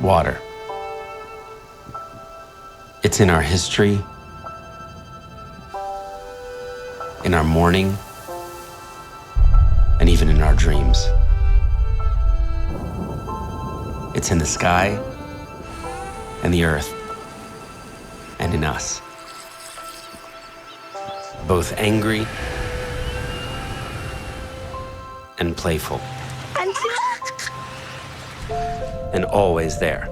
Water. It's in our history, in our mourning, and even in our dreams. It's in the sky and the earth and in us. Both angry and playful. And always there,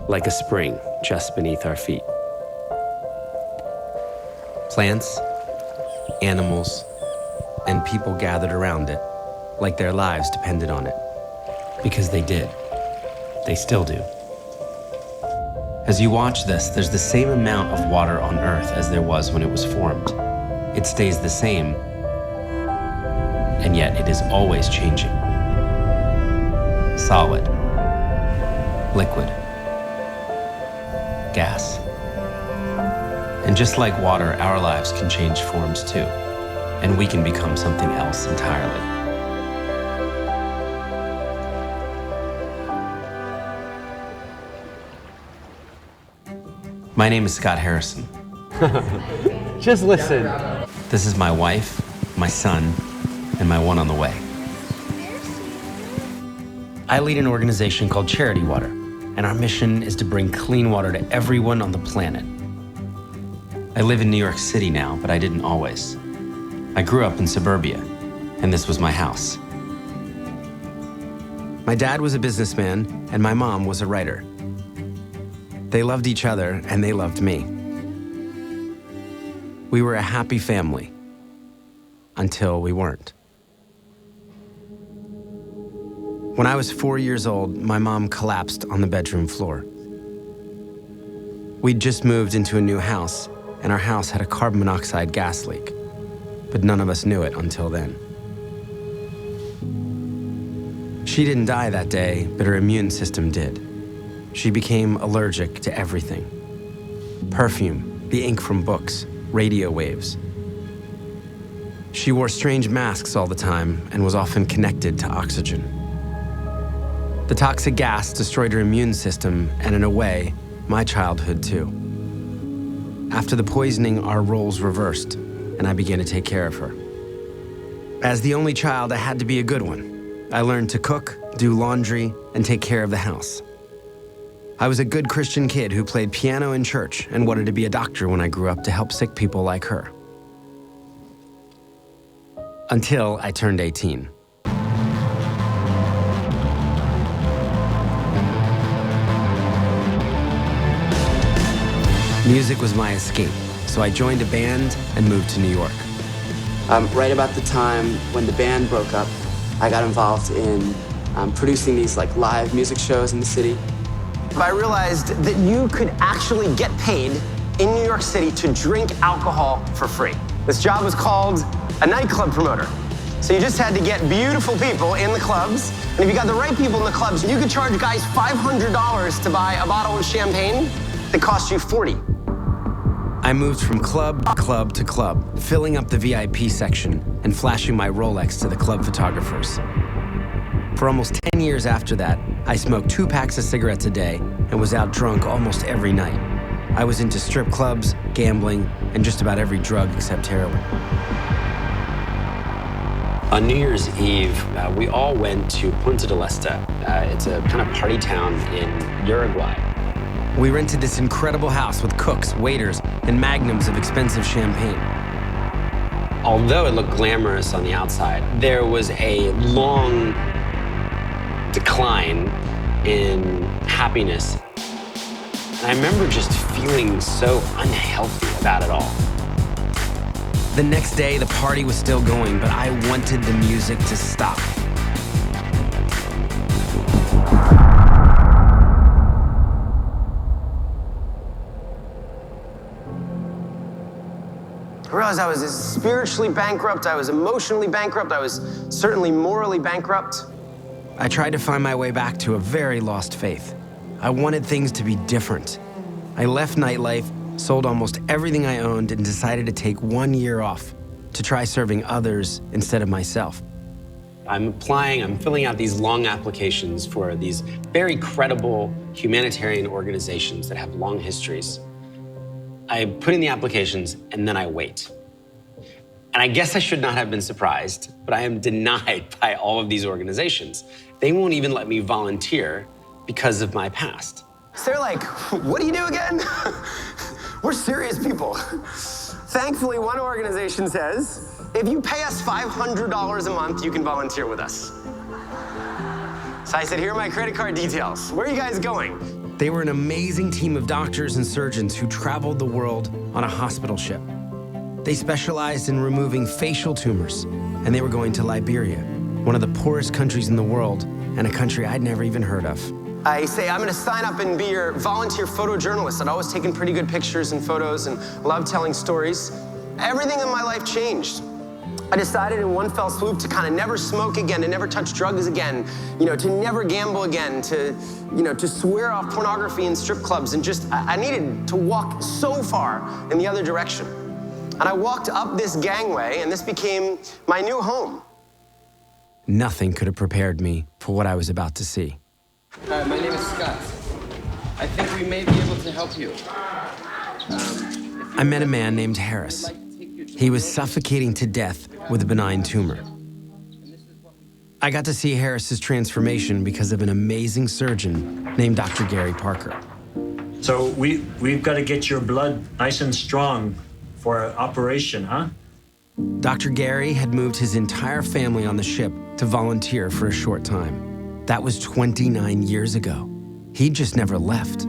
like a spring just beneath our feet. Plants, animals, and people gathered around it like their lives depended on it. Because they did. They still do. As you watch this, there's the same amount of water on Earth as there was when it was formed. It stays the same, and yet it is always changing. Solid, liquid, gas. And just like water, our lives can change forms too, and we can become something else entirely. My name is Scott Harrison. Just listen. This is my wife, my son, and my one on the way. I lead an organization called Charity Water, and our mission is to bring clean water to everyone on the planet. I live in New York City now, but I didn't always. I grew up in suburbia, and this was my house. My dad was a businessman, and my mom was a writer. They loved each other, and they loved me. We were a happy family, until we weren't. When I was 4 years old, my mom collapsed on the bedroom floor. We'd just moved into a new house, and our house had a carbon monoxide gas leak, but none of us knew it until then. She didn't die that day, but her immune system did. She became allergic to everything. Perfume, the ink from books, radio waves. She wore strange masks all the time and was often connected to oxygen. The toxic gas destroyed her immune system and, in a way, my childhood too. After the poisoning, our roles reversed, and I began to take care of her. As the only child, I had to be a good one. I learned to cook, do laundry, and take care of the house. I was a good Christian kid who played piano in church and wanted to be a doctor when I grew up to help sick people like her. Until I turned 18. Music was my escape, so I joined a band and moved to New York. Right about the time when the band broke up, I got involved in producing these live music shows in the city. I realized that you could actually get paid in New York City to drink alcohol for free. This job was called a nightclub promoter. So you just had to get beautiful people in the clubs, and if you got the right people in the clubs, you could charge guys $500 to buy a bottle of champagne that cost you $40. I moved from club to club, filling up the VIP section and flashing my Rolex to the club photographers. For almost 10 years after that, I smoked 2 packs of cigarettes a day and was out drunk almost every night. I was into strip clubs, gambling, and just about every drug except heroin. On New Year's Eve, we all went to Punta del Este. It's a kind of party town in Uruguay. We rented this incredible house with cooks, waiters, and magnums of expensive champagne. Although it looked glamorous on the outside, there was a long decline in happiness. And I remember just feeling so unhealthy about it all. The next day, the party was still going, but I wanted the music to stop. I realized I was spiritually bankrupt, I was emotionally bankrupt, I was certainly morally bankrupt. I tried to find my way back to a very lost faith. I wanted things to be different. I left nightlife, sold almost everything I owned, and decided to take 1 year off to try serving others instead of myself. I'm filling out these long applications for these very credible humanitarian organizations that have long histories. I put in the applications and then I wait. And I guess I should not have been surprised, but I am denied by all of these organizations. They won't even let me volunteer because of my past. So they're like, what do you do again? We're serious people. Thankfully, one organization says, if you pay us $500 a month, you can volunteer with us. So I said, here are my credit card details. Where are you guys going? They were an amazing team of doctors and surgeons who traveled the world on a hospital ship. They specialized in removing facial tumors, and they were going to Liberia, one of the poorest countries in the world, and a country I'd never even heard of. I say, I'm gonna sign up and be your volunteer photojournalist. I'd always taken pretty good pictures and photos and loved telling stories. Everything in my life changed. I decided in one fell swoop to kind of never smoke again, to never touch drugs again, to never gamble again, to swear off pornography and strip clubs, and I needed to walk so far in the other direction. And I walked up this gangway, and this became my new home. Nothing could have prepared me for what I was about to see. My name is Scott. I think we may be able to help you. I met a man named Harris. He was suffocating to death with a benign tumor. I got to see Harris's transformation because of an amazing surgeon named Dr. Gary Parker. So we've got to get your blood nice and strong for an operation, huh? Dr. Gary had moved his entire family on the ship to volunteer for a short time. That was 29 years ago. He'd just never left.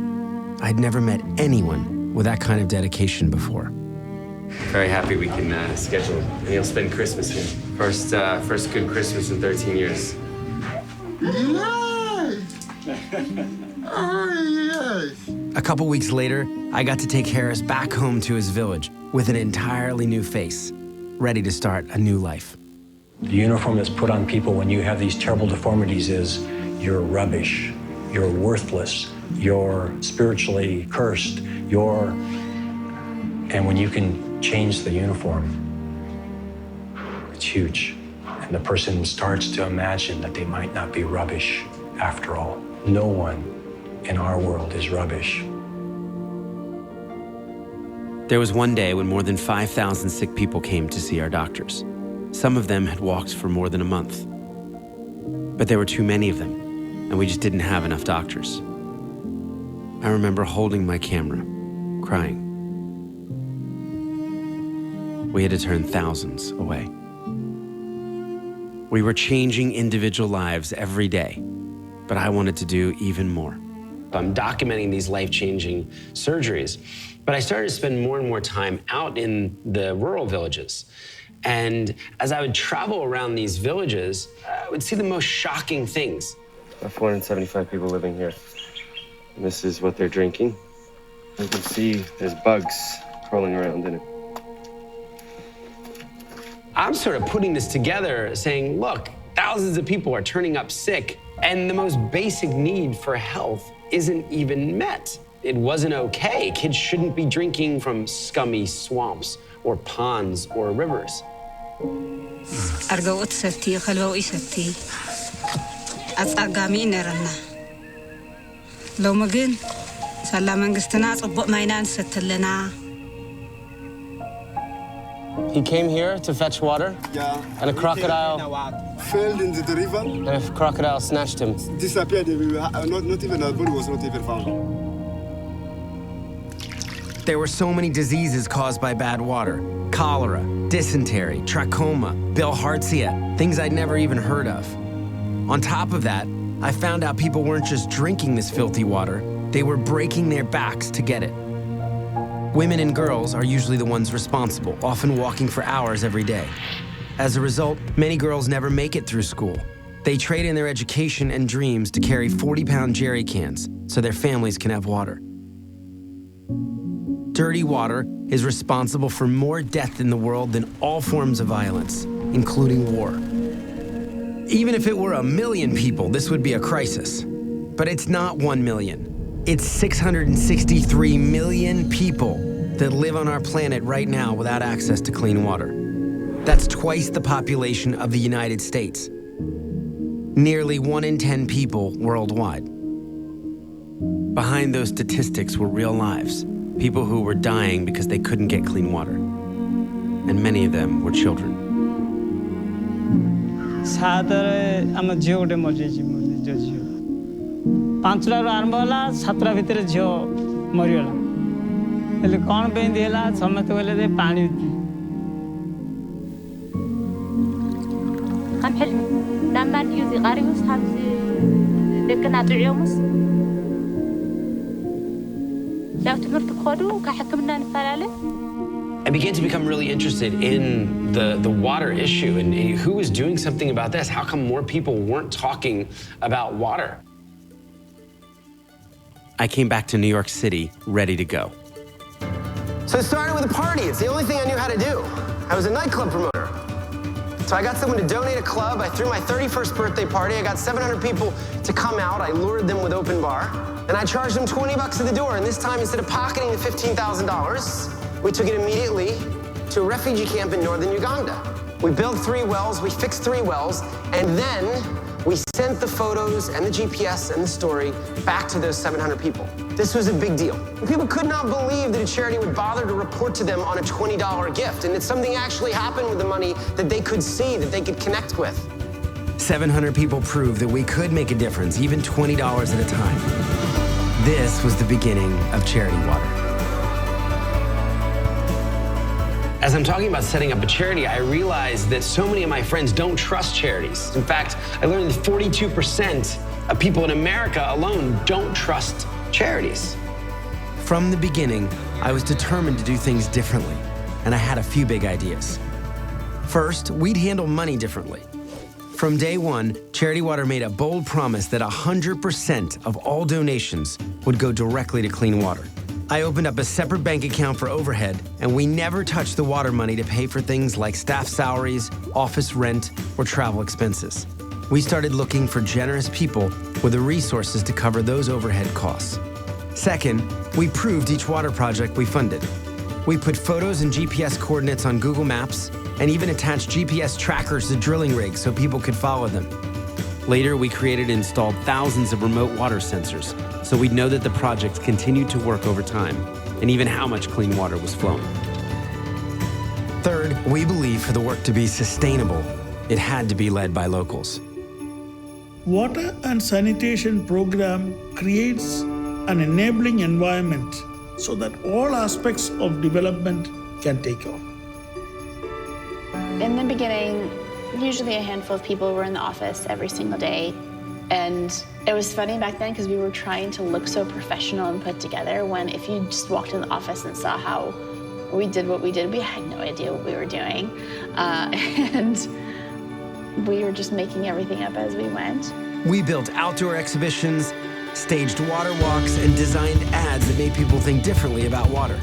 I'd never met anyone with that kind of dedication before. Very happy we can schedule, and you'll spend Christmas here. First good Christmas in 13 years. A couple weeks later, I got to take Harris back home to his village with an entirely new face, ready to start a new life. The uniform that's put on people when you have these terrible deformities is you're rubbish, you're worthless, you're spiritually cursed, and when you can change the uniform, it's huge. And the person starts to imagine that they might not be rubbish after all. No one in our world is rubbish. There was one day when more than 5,000 sick people came to see our doctors. Some of them had walked for more than a month. But there were too many of them, and we just didn't have enough doctors. I remember holding my camera, crying. We had to turn thousands away. We were changing individual lives every day, but I wanted to do even more. I'm documenting these life-changing surgeries, but I started to spend more and more time out in the rural villages. And as I would travel around these villages, I would see the most shocking things. 475 people living here. And this is what they're drinking. You can see there's bugs crawling around in it. I'm sort of putting this together saying, look, thousands of people are turning up sick, and the most basic need for health isn't even met. It wasn't okay. Kids shouldn't be drinking from scummy swamps or ponds or rivers. أرجوت ستي خلوي ستي أتقامي نرنا لو مجن سلام منجستنا صبق ماينان ستلنا. He came here to fetch water, and a crocodile fell into the river. And a crocodile snatched him. Disappeared. Not even our body was not even found. There were so many diseases caused by bad water: cholera, dysentery, trachoma, bilharzia, things I'd never even heard of. On top of that, I found out people weren't just drinking this filthy water, they were breaking their backs to get it. Women and girls are usually the ones responsible, often walking for hours every day. As a result, many girls never make it through school. They trade in their education and dreams to carry 40-pound jerry cans so their families can have water. Dirty water is responsible for more death in the world than all forms of violence, including war. Even if it were 1 million people, this would be a crisis. But it's not 1 million. It's 663 million people that live on our planet right now without access to clean water. That's twice the population of the United States. Nearly 1 in 10 people worldwide. Behind those statistics were real lives, people who were dying because they couldn't get clean water. And many of them were children. I began to become really interested in the water issue and who was doing something about this. How come more people weren't talking about water? I came back to New York City ready to go. So it started with a party. It's the only thing I knew how to do. I was a nightclub promoter. So I got someone to donate a club. I threw my 31st birthday party. I got 700 people to come out. I lured them with open bar. And I charged them $20 at the door. And this time, instead of pocketing the $15,000, we took it immediately to a refugee camp in northern Uganda. We built 3 wells, we fixed 3 wells, and then we sent the photos and the GPS and the story back to those 700 people. This was a big deal. People could not believe that a charity would bother to report to them on a $20 gift, and that something actually happened with the money that they could see, that they could connect with. 700 people proved that we could make a difference, even $20 at a time. This was the beginning of Charity Water. As I'm talking about setting up a charity, I realized that so many of my friends don't trust charities. In fact, I learned that 42% of people in America alone don't trust charities. From the beginning, I was determined to do things differently, and I had a few big ideas. First, we'd handle money differently. From day one, Charity Water made a bold promise that 100% of all donations would go directly to clean water. I opened up a separate bank account for overhead, and we never touched the water money to pay for things like staff salaries, office rent, or travel expenses. We started looking for generous people with the resources to cover those overhead costs. Second, we proved each water project we funded. We put photos and GPS coordinates on Google Maps and even attached GPS trackers to drilling rigs so people could follow them. Later, we created and installed thousands of remote water sensors so we'd know that the project continued to work over time and even how much clean water was flowing. Third, we believe for the work to be sustainable, it had to be led by locals. Water and sanitation program creates an enabling environment so that all aspects of development can take off. In the beginning, usually a handful of people were in the office every single day. And it was funny back then because we were trying to look so professional and put together when if you just walked in the office and saw how we did what we did, we had no idea what we were doing. And we were just making everything up as we went. We built outdoor exhibitions, staged water walks, and designed ads that made people think differently about water.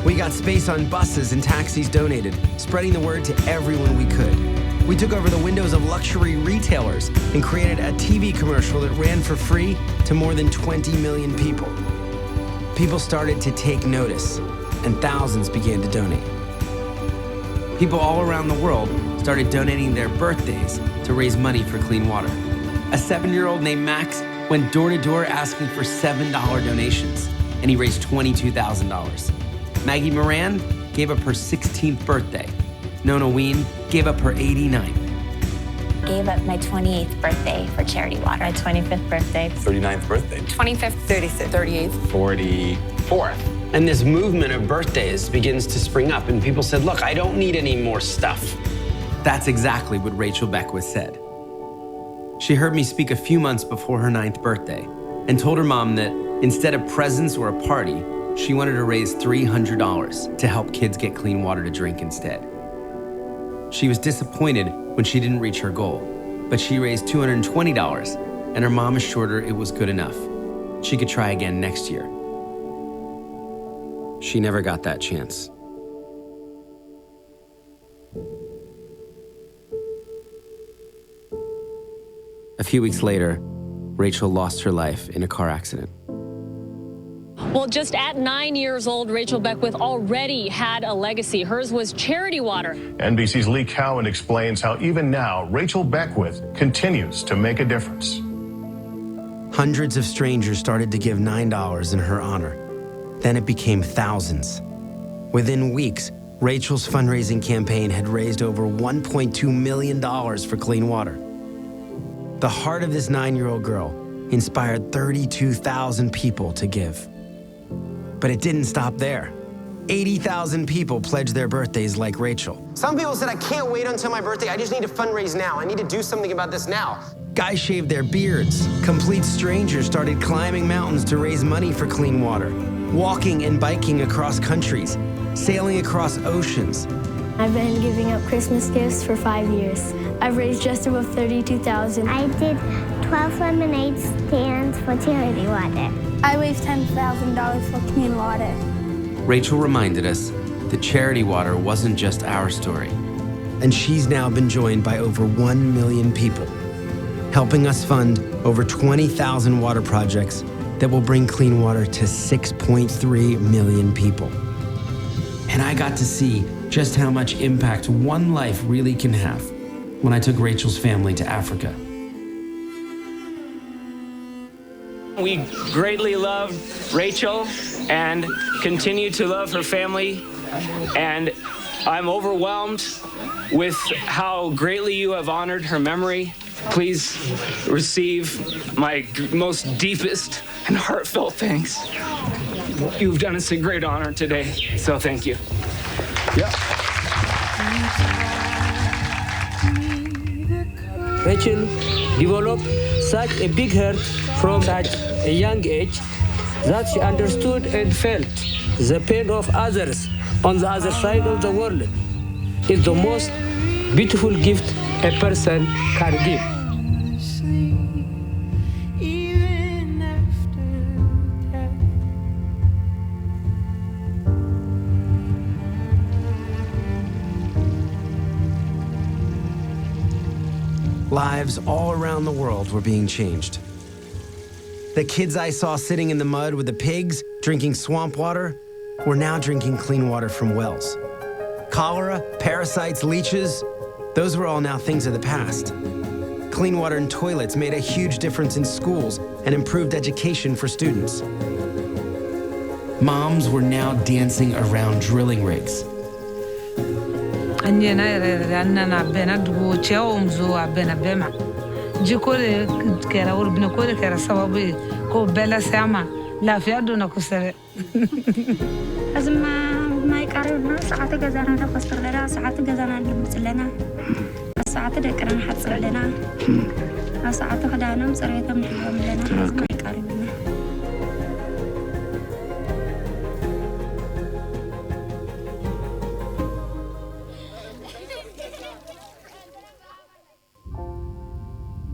We got space on buses and taxis donated, spreading the word to everyone we could. We took over the windows of luxury retailers and created a TV commercial that ran for free to more than 20 million people. People started to take notice, and thousands began to donate. People all around the world started donating their birthdays to raise money for clean water. A 7-year-old named Max went door to door asking for $7 donations, and he raised $22,000. Maggie Moran gave up her 16th birthday. Nona Ween gave up her 89th. Gave up my 28th birthday for Charity Water. My 25th birthday. 39th birthday. 25th. 36th. 38th. 44th. And this movement of birthdays begins to spring up, and people said, look, I don't need any more stuff. That's exactly what Rachel Beckwith said. She heard me speak a few months before her 9th birthday and told her mom that instead of presents or a party, she wanted to raise $300 to help kids get clean water to drink instead. She was disappointed when she didn't reach her goal, but she raised $220, and her mom assured her it was good enough. She could try again next year. She never got that chance. A few weeks later, Rachel lost her life in a car accident. Well, just at 9 years old, Rachel Beckwith already had a legacy. Hers was charity water. NBC's Lee Cowan explains how even now, Rachel Beckwith continues to make a difference. Hundreds of strangers started to give $9 in her honor. Then it became thousands. Within weeks, Rachel's fundraising campaign had raised over $1.2 million for clean water. The heart of this 9-year-old girl inspired 32,000 people to give. But it didn't stop there. 80,000 people pledged their birthdays like Rachel. Some people said, I can't wait until my birthday. I just need to fundraise now. I need to do something about this now. Guys shaved their beards. Complete strangers started climbing mountains to raise money for clean water, walking and biking across countries, sailing across oceans. I've been giving up Christmas gifts for 5 years. I've raised just above $32,000. I did 12 lemonade stands for charity water. I raised $10,000 for clean water. Rachel reminded us that charity water wasn't just our story. And she's now been joined by over 1 million people, helping us fund over 20,000 water projects that will bring clean water to 6.3 million people. And I got to see just how much impact one life really can have when I took Rachel's family to Africa. We greatly love Rachel and continue to love her family, and I'm overwhelmed with how greatly you have honored her memory. Please receive my most deepest and heartfelt thanks. You've done us a great honor today, so thank you. Yeah. Rachel developed such a big heart from such a young age that she understood and felt the pain of others on the other side of the world. It's the most beautiful gift a person can give. Lives all around the world were being changed. The kids I saw sitting in the mud with the pigs, drinking swamp water, were now drinking clean water from wells. Cholera, parasites, leeches, those were all now things of the past. Clean water and toilets made a huge difference in schools and improved education for students. Moms were now dancing around drilling rigs.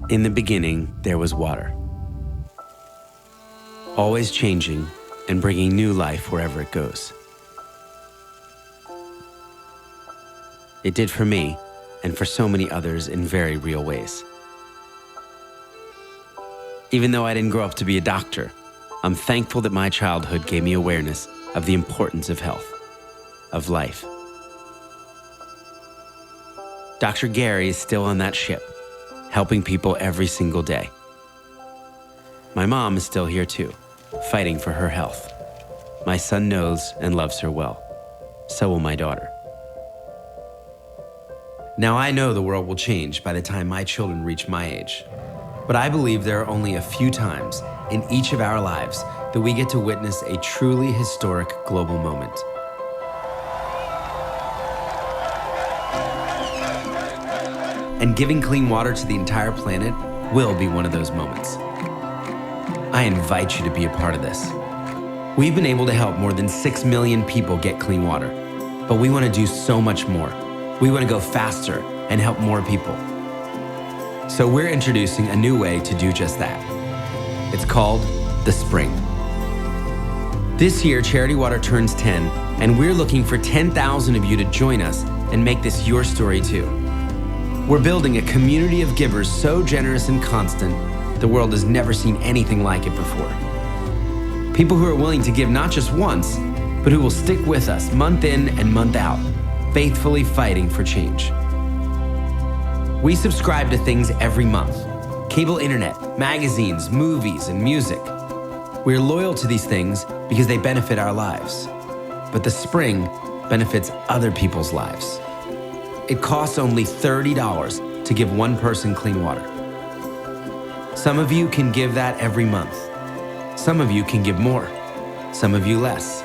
In the beginning, there was water, always changing and bringing new life wherever it goes. It did for me and for so many others in very real ways. Even though I didn't grow up to be a doctor, I'm thankful that my childhood gave me awareness of the importance of health, of life. Dr. Gary is still on that ship, helping people every single day. My mom is still here too, fighting for her health. My son knows and loves her well. So will my daughter. Now I know the world will change by the time my children reach my age. But I believe there are only a few times in each of our lives that we get to witness a truly historic global moment. And giving clean water to the entire planet will be one of those moments. I invite you to be a part of this. We've been able to help more than 6 million people get clean water, but we want to do so much more. We want to go faster and help more people. So we're introducing a new way to do just that. It's called the Spring. This year, Charity Water turns 10, and we're looking for 10,000 of you to join us and make this your story too. We're building a community of givers so generous and constant, the world has never seen anything like it before. People who are willing to give not just once, but who will stick with us month in and month out, faithfully fighting for change. We subscribe to things every month: cable internet, magazines, movies, and music. We're loyal to these things because they benefit our lives. But the spring benefits other people's lives. It costs only $30 to give one person clean water. Some of you can give that every month. Some of you can give more. Some of you less.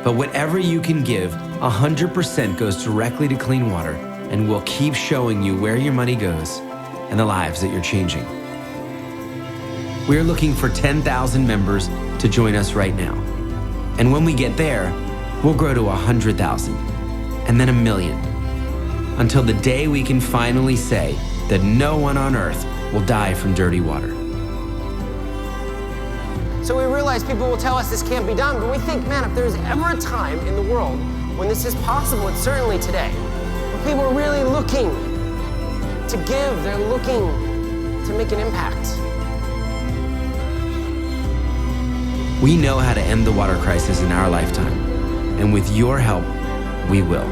But whatever you can give, 100% goes directly to clean water, and we'll keep showing you where your money goes and the lives that you're changing. We're looking for 10,000 members to join us right now. And when we get there, we'll grow to 100,000 and then 1 million, until the day we can finally say that no one on earth will die from dirty water. So we realize people will tell us this can't be done, but we think, man, if there's ever a time in the world when this is possible, it's certainly today. When people are really looking to give, they're looking to make an impact. We know how to end the water crisis in our lifetime, and with your help, we will.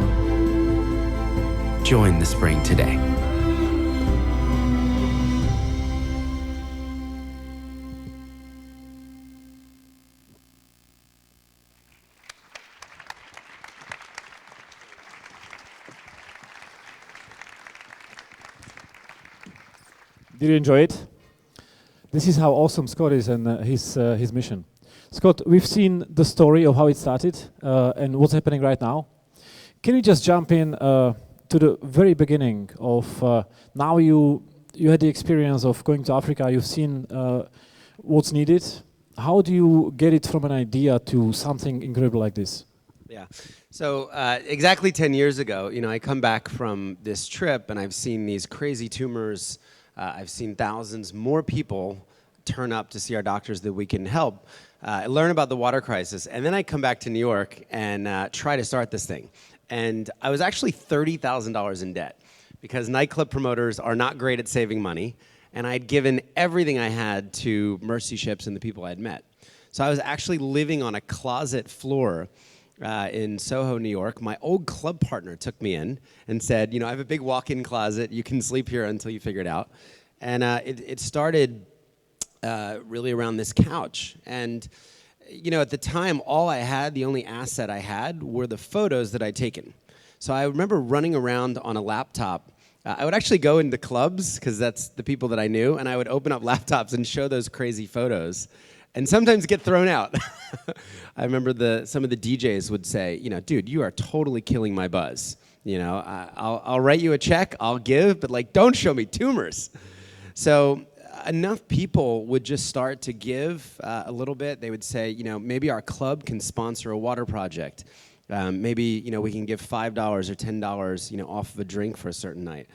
Join the spring today. Did you enjoy it? This is how awesome Scott is and his mission. Scott, we've seen the story of how it started and what's happening right now. Can you just jump in to the very beginning of now you had the experience of going to Africa, you've seen what's needed. How do you get it from an idea to something incredible like this? Yeah, so exactly 10 years ago, I come back from this trip and I've seen these crazy tumors. I've seen thousands more people turn up to see our doctors that we can help. Learn about the water crisis, and then I come back to New York and try to start this thing. And I was actually $30,000 in debt because nightclub promoters are not great at saving money, and I'd given everything I had to mercy ships and the people I'd met. So I was actually living on a closet floor in Soho, New York. My old club partner took me in and said, I have a big walk-in closet. You can sleep here until you figure it out. And it started really around this couch. And, at the time, all I had, the only asset I had, were the photos that I'd taken. So I remember running around on a laptop. I would actually go into clubs, because that's the people that I knew, and I would open up laptops and show those crazy photos, and sometimes get thrown out. I remember some of the DJs would say, dude, you are totally killing my buzz. I'll write you a check, I'll give, but don't show me tumors. So enough people would just start to give a little bit. They would say, maybe our club can sponsor a water project. Maybe, we can give $5 or $10, off of a drink for a certain night.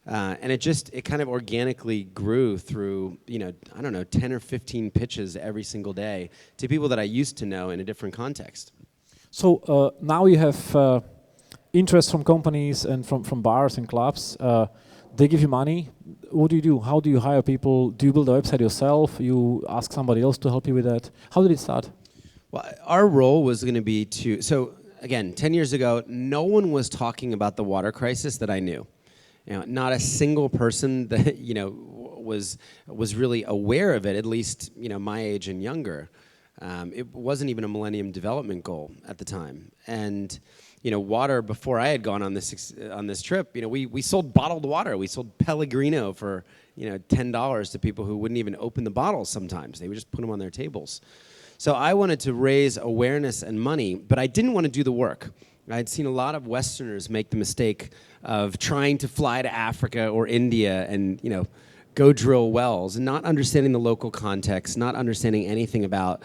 And it kind of organically grew through, 10 or 15 pitches every single day to people that I used to know in a different context. So now you have interest from companies and from bars and clubs. They give you money. What do? How do you hire people? Do you build a website yourself? You ask somebody else to help you with that? How did it start? Well, our role was going to be so again, 10 years ago, no one was talking about the water crisis that I knew. Not a single person that, was really aware of it, at least, my age and younger. It wasn't even a Millennium Development Goal at the time. And, water, before I had gone on this trip, we sold bottled water. We sold Pellegrino for, $10 to people who wouldn't even open the bottles sometimes. They would just put them on their tables. So I wanted to raise awareness and money, but I didn't want to do the work. I'd seen a lot of Westerners make the mistake of trying to fly to Africa or India and, go drill wells and not understanding the local context, not understanding anything about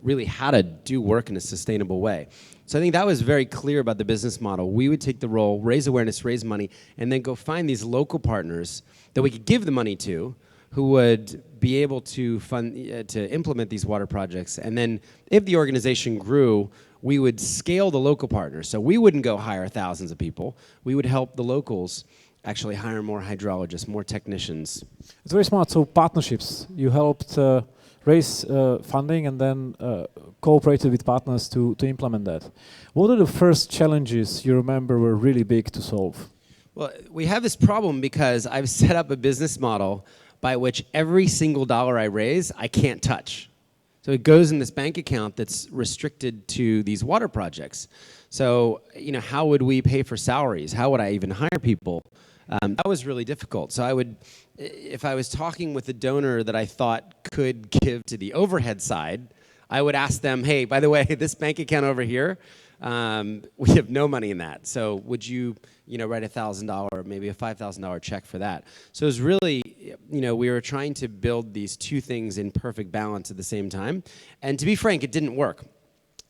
really how to do work in a sustainable way. So I think that was very clear about the business model. We would take the role, raise awareness, raise money, and then go find these local partners that we could give the money to, who would be able to fund to implement these water projects. And then if the organization grew, we would scale the local partners. So we wouldn't go hire thousands of people. We would help the locals actually hire more hydrologists, more technicians. It's very smart. So partnerships. You helped raise funding and then cooperated with partners to implement that. What are the first challenges you remember were really big to solve? Well, we have this problem because I've set up a business model by which every single dollar I raise, I can't touch. So it goes in this bank account that's restricted to these water projects. So, you know, how would we pay for salaries? How would I even hire people? That was really difficult. So I would, if I was talking with a donor that I thought could give to the overhead side, I would ask them, hey, by the way, this bank account over here, we have no money in that. So would you, write $1,000, maybe a $5,000 check for that? So it was really, we were trying to build these two things in perfect balance at the same time. And to be frank, it didn't work.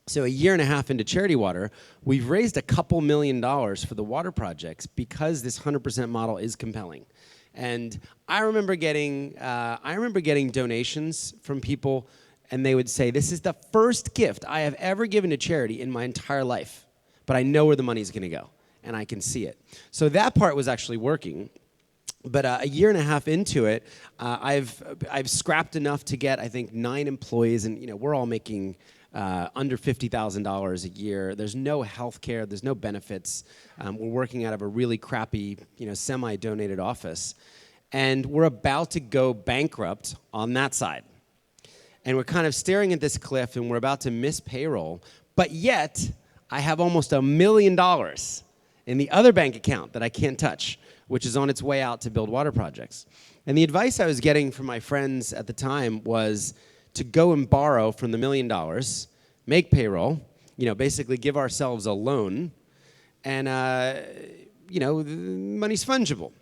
So a year and a half into Charity Water, we've raised a couple $1 million for the water projects because this 100% model is compelling. And I remember getting donations from people, and they would say, this is the first gift I have ever given to charity in my entire life, but I know where the money's gonna go, and I can see it. So that part was actually working. But a year and a half into it, I've scrapped enough to get, I think, 9 employees, and we're all making under $50,000 a year. There's no health care, there's no benefits. We're working out of a really crappy, semi-donated office. And we're about to go bankrupt on that side. And we're kind of staring at this cliff, and we're about to miss payroll. But yet, I have almost $1 million in the other bank account that I can't touch, which is on its way out to build water projects. And the advice I was getting from my friends at the time was to go and borrow from the $1 million, make payroll, basically give ourselves a loan, and the money's fungible.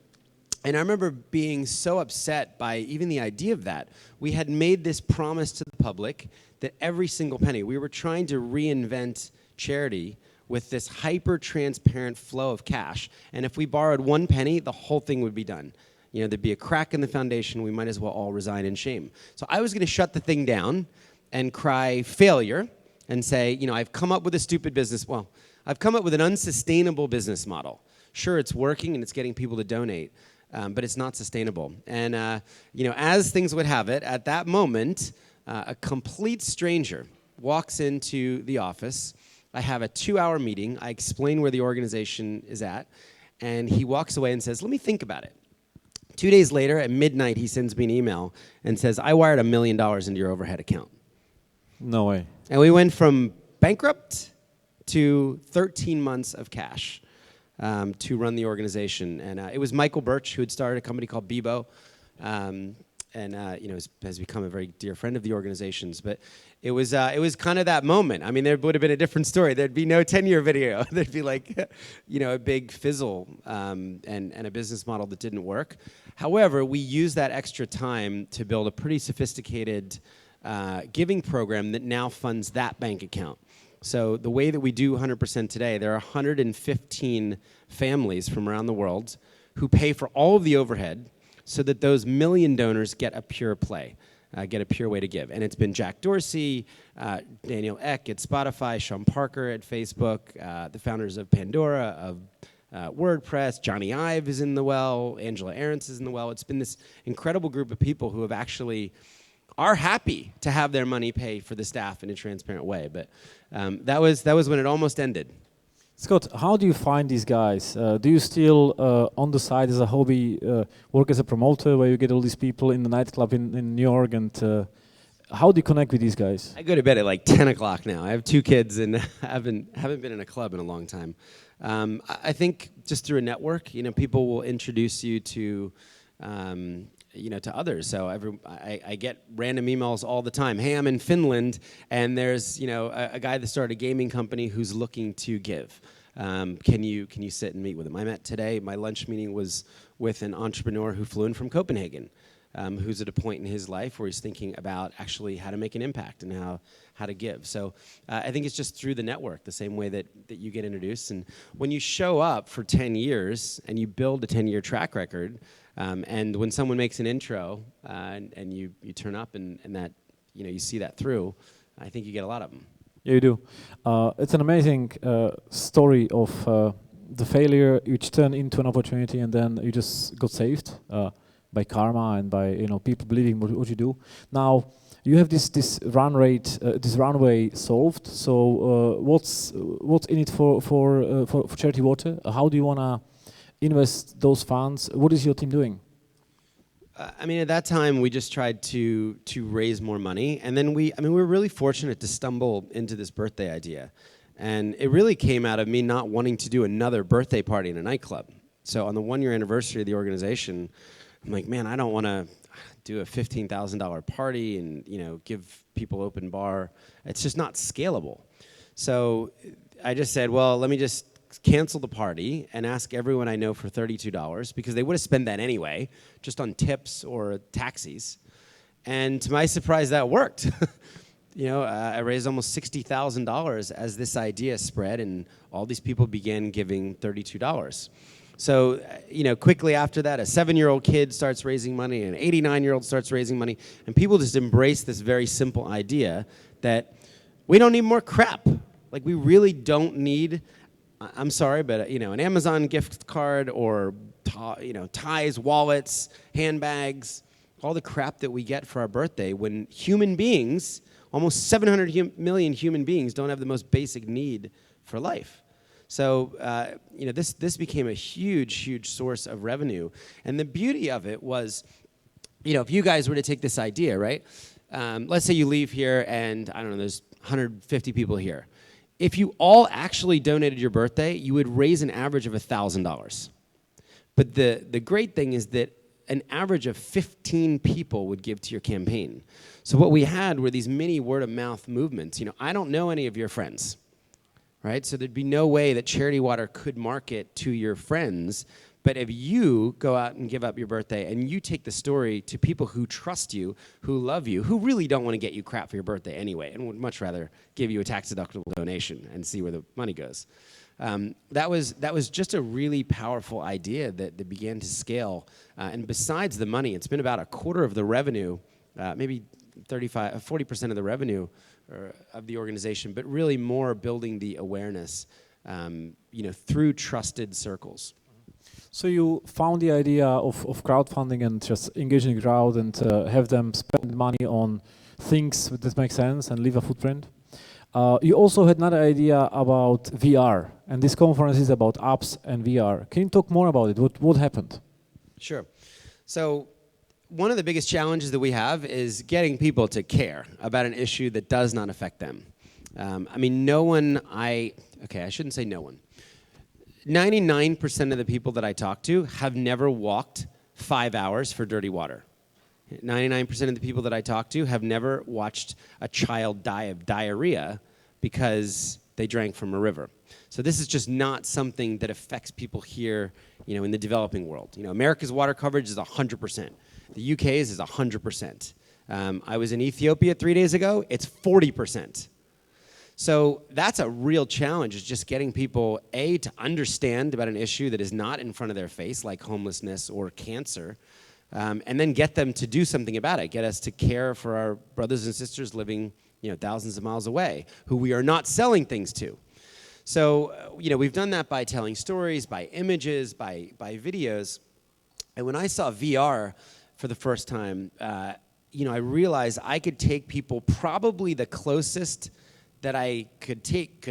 And I remember being so upset by even the idea of that. We had made this promise to the public that every single penny, we were trying to reinvent charity with this hyper-transparent flow of cash. And if we borrowed 1 penny, the whole thing would be done. There'd be a crack in the foundation. We might as well all resign in shame. So I was going to shut the thing down and cry failure and say, I've come up with a stupid business. Well, I've come up with an unsustainable business model. Sure, it's working and it's getting people to donate, but it's not sustainable. And, as things would have it, at that moment, a complete stranger walks into the office. I have a 2-hour meeting. I explain where the organization is at. And he walks away and says, let me think about it. 2 days later, at midnight, he sends me an email and says, I wired $1 million into your overhead account. No way. And we went from bankrupt to 13 months of cash to run the organization. And it was Michael Birch who had started a company called Bebo, and has become a very dear friend of the organization's. But it was kind of that moment. I mean, there would have been a different story. There'd be no 10-year video. There'd be like, a big fizzle and a business model that didn't work. However, we used that extra time to build a pretty sophisticated giving program that now funds that bank account. So the way that we do 100% today, there are 115 families from around the world who pay for all of the overhead so that those million donors get a pure play, get a pure way to give. And it's been Jack Dorsey, Daniel Ek at Spotify, Sean Parker at Facebook, the founders of Pandora, of WordPress, Johnny Ive is in the well, Angela Ahrendts is in the well. It's been this incredible group of people who have actually are happy to have their money pay for the staff in a transparent way. But that was when it almost ended. Scott, how do you find these guys? Do you still, on the side as a hobby, work as a promoter where you get all these people in the nightclub in New York? And how do you connect with these guys? I go to bed at like 10 o'clock now. I have 2 kids and haven't been in a club in a long time. I think just through a network, people will introduce you to to others. So I get random emails all the time. Hey, I'm in Finland, and there's a guy that started a gaming company who's looking to give. Can you sit and meet with him? I met today. My lunch meeting was with an entrepreneur who flew in from Copenhagen, who's at a point in his life where he's thinking about actually how to make an impact and how to give. So I think it's just through the network, the same way that you get introduced. And when you show up for 10 years and you build a 10-year track record, and when someone makes an intro and you turn up and that you see that through, I think you get a lot of them. Yeah, you do. It's an amazing story of the failure which turned into an opportunity, and then you just got saved. by karma and by people believing what you do. Now you have this runway solved. So what's in it for Charity Water? How do you wanna invest those funds? What is your team doing? I mean, at that time, we just tried to raise more money, and then we were really fortunate to stumble into this birthday idea, and it really came out of me not wanting to do another birthday party in a nightclub. So on the 1-year anniversary of the organization, I'm like, man, I don't want to do a $15,000 party and give people open bar. It's just not scalable. So I just said, well, let me just cancel the party and ask everyone I know for $32 because they would have spent that anyway, just on tips or taxis. And to my surprise, that worked. I raised almost $60,000 as this idea spread, and all these people began giving $32. So, quickly after that, a 7-year-old kid starts raising money, an 89-year-old starts raising money, and people just embrace this very simple idea that we don't need more crap. Like, we really don't need, I'm sorry, but an Amazon gift card or ties, wallets, handbags, all the crap that we get for our birthday when human beings, almost 700 million human beings, don't have the most basic need for life. So this became a huge source of revenue, and the beauty of it was, if you guys were to take this idea, right? Let's say you leave here, and I don't know, there's 150 people here. If you all actually donated your birthday, you would raise an average of $1,000. But the great thing is that an average of 15 people would give to your campaign. So what we had were these mini word-of-mouth movements. I don't know any of your friends, right? So there'd be no way that Charity Water could market to your friends. But if you go out and give up your birthday and you take the story to people who trust you, who love you, who really don't want to get you crap for your birthday anyway, and would much rather give you a tax-deductible donation and see where the money goes. That was just a really powerful idea that began to scale. And besides the money, it's been about a quarter of the revenue, maybe 40% of the revenue of the organization, but really more building the awareness, through trusted circles. So you found the idea of crowdfunding and just engaging the crowd and have them spend money on things that make sense and leave a footprint. You also had another idea about VR, and this conference is about apps and VR. Can you talk more about it? What happened? Sure. So one of the biggest challenges that we have is getting people to care about an issue that does not affect them. I shouldn't say no one. 99% of the people that I talk to have never walked 5 hours for dirty water. 99% of the people that I talk to have never watched a child die of diarrhea because they drank from a river. So this is just not something that affects people here, in the developing world. America's water coverage is 100%. The UK's is 100%. I was in Ethiopia 3 days ago. It's 40%. So that's a real challenge, is just getting people, A, to understand about an issue that is not in front of their face, like homelessness or cancer, and then get them to do something about it, get us to care for our brothers and sisters living, thousands of miles away, who we are not selling things to. So, we've done that by telling stories, by images, by videos. And when I saw VR for the first time, I realized I could take people probably the closest that I could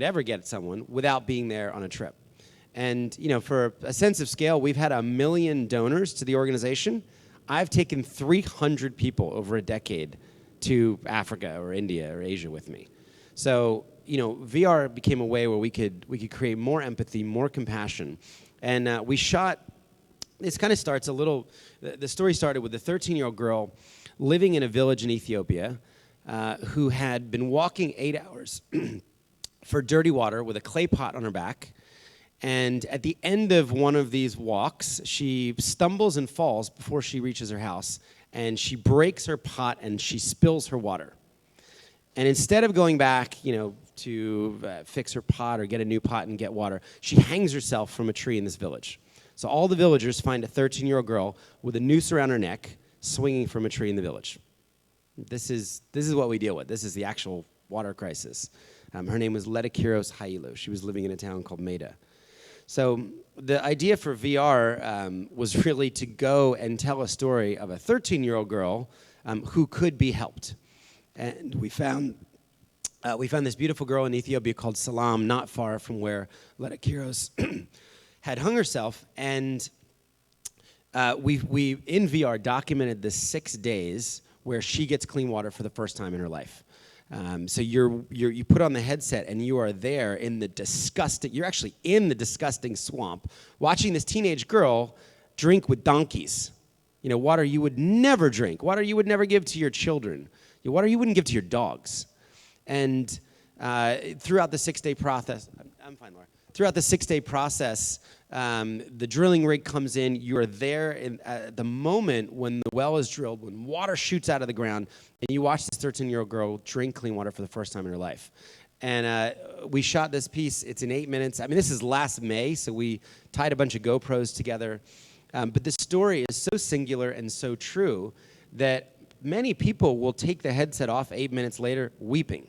ever get someone without being there on a trip. And, for a sense of scale, we've had 1 million donors to the organization. I've taken 300 people over a decade to Africa or India or Asia with me. So, VR became a way where we could create more empathy, more compassion. And we shot, this kind of starts the story started with a 13-year-old girl living in a village in Ethiopia who had been walking 8 hours for dirty water with a clay pot on her back. And at the end of one of these walks, she stumbles and falls before she reaches her house, and she breaks her pot and she spills her water. And instead of going back, to fix her pot or get a new pot and get water, she hangs herself from a tree in this village. So all the villagers find a 13-year-old girl with a noose around her neck swinging from a tree in the village. This is what we deal with. This is the actual water crisis. Her name was Ledikiros Hailu. She was living in a town called Maida. So the idea for VR was really to go and tell a story of a 13-year-old girl who could be helped. And we found this beautiful girl in Ethiopia called Salam, not far from where Letta Kiros had hung herself. And we in VR documented the 6 days where she gets clean water for the first time in her life. So you put on the headset and you are there in the you're actually in the disgusting swamp, watching this teenage girl drink with donkeys. You know, water you would never drink, water you would never give to your children, water you wouldn't give to your dogs. And throughout the 6-day process, I'm fine, Laura. Throughout the 6-day process, the drilling rig comes in. You are there at the moment when the well is drilled, when water shoots out of the ground, and you watch this 13-year-old girl drink clean water for the first time in her life. And we shot this piece. It's in 8 minutes. I mean, this is last May, so we tied a bunch of GoPros together. But the story is so singular and so true that many people will take the headset off 8 minutes later weeping.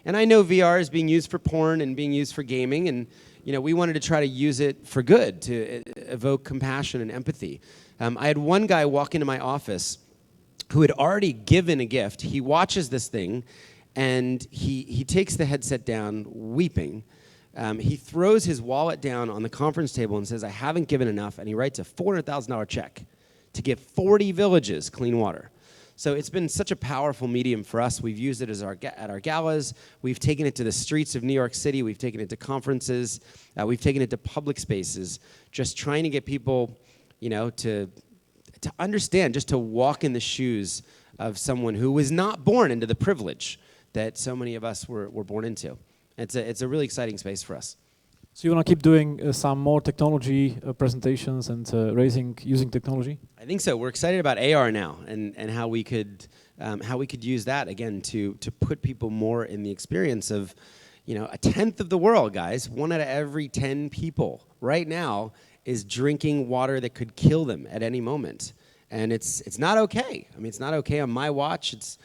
And I know VR is being used for porn and being used for gaming, and we wanted to try to use it for good, to evoke compassion and empathy. I had one guy walk into my office who had already given a gift. He watches this thing, and he takes the headset down weeping. He throws his wallet down on the conference table and says, "I haven't given enough," and he writes a $400,000 check to give 40 villages clean water. So it's been such a powerful medium for us. We've used it at our galas. We've taken it to the streets of New York City. We've taken it to conferences. We've taken it to public spaces, just trying to get people, to understand, just to walk in the shoes of someone who was not born into the privilege that so many of us were born into. It's a really exciting space for us. So you want to keep doing some more technology presentations and using technology? I think so. We're excited about AR now and how we could use that again to put people more in the experience of, a tenth of the world, guys. 1 out of every 10 people right now is drinking water that could kill them at any moment, and it's not okay. I mean, it's not okay on my watch. It's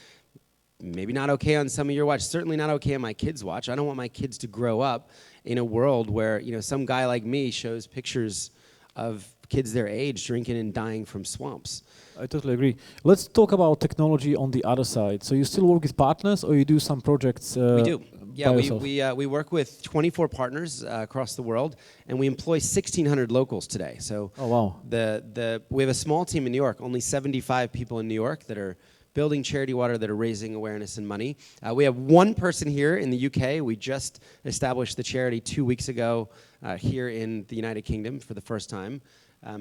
maybe not okay on some of your watch. Certainly not okay on my kids' watch. I don't want my kids to grow up in a world where some guy like me shows pictures of kids their age drinking and dying from swamps. I totally agree. Let's talk about technology on the other side. So you still work with partners, or you do some projects? We do. Yeah, we work with 24 partners across the world, and we employ 1,600 locals today. So oh, wow. We have a small team in New York, only 75 people in New York that are building charity water, that are raising awareness and money. We have one person here in the UK. We just established the charity 2 weeks ago here in the United Kingdom for the first time.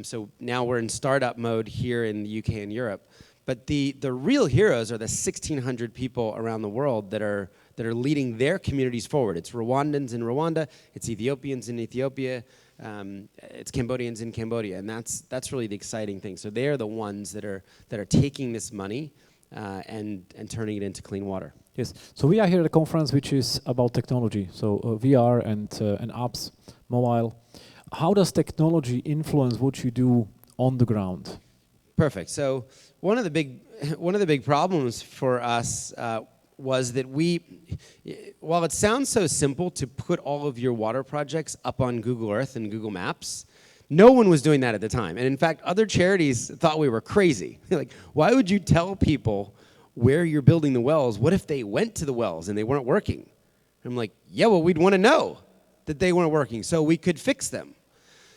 So now we're in startup mode here in the UK and Europe. But the real heroes are the 1,600 people around the world that are leading their communities forward. It's Rwandans in Rwanda, it's Ethiopians in Ethiopia, it's Cambodians in Cambodia, and that's really the exciting thing. So they are the ones that are taking this money and turning it into clean water. Yes. So we are here at a conference which is about technology. So VR and apps, mobile. How does technology influence what you do on the ground? Perfect. So one of the big problems for us was that while it sounds so simple to put all of your water projects up on Google Earth and Google Maps, no one was doing that at the time. And in fact, other charities thought we were crazy. Like, why would you tell people where you're building the wells? What if they went to the wells and they weren't working? I'm like, yeah, well, we'd want to know that they weren't working so we could fix them.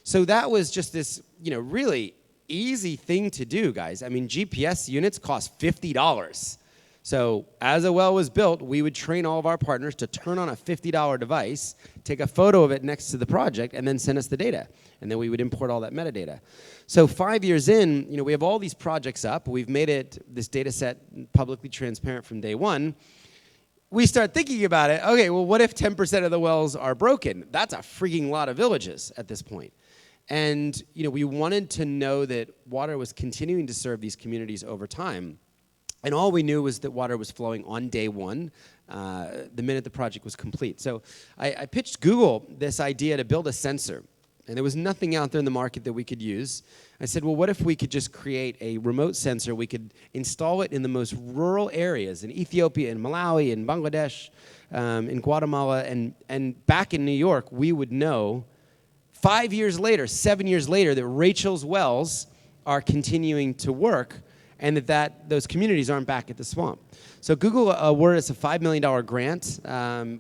So that was just this, really easy thing to do, guys. I mean, GPS units cost $50. So as a well was built, we would train all of our partners to turn on a $50 device, take a photo of it next to the project, and then send us the data. And then we would import all that metadata. So 5 years in, we have all these projects up. We've made this data set publicly transparent from day one. We start thinking about it. Okay, well, what if 10% of the wells are broken? That's a freaking lot of villages at this point. And we wanted to know that water was continuing to serve these communities over time. And all we knew was that water was flowing on day one, the minute the project was complete. So I pitched Google this idea to build a sensor. And there was nothing out there in the market that we could use. I said, well, what if we could just create a remote sensor? We could install it in the most rural areas, in Ethiopia, in Malawi, in Bangladesh, in Guatemala. And back in New York, we would know 5 years later, 7 years later, that Rachel's wells are continuing to work and that those communities aren't back at the swamp. So Google awarded us a $5 million grant,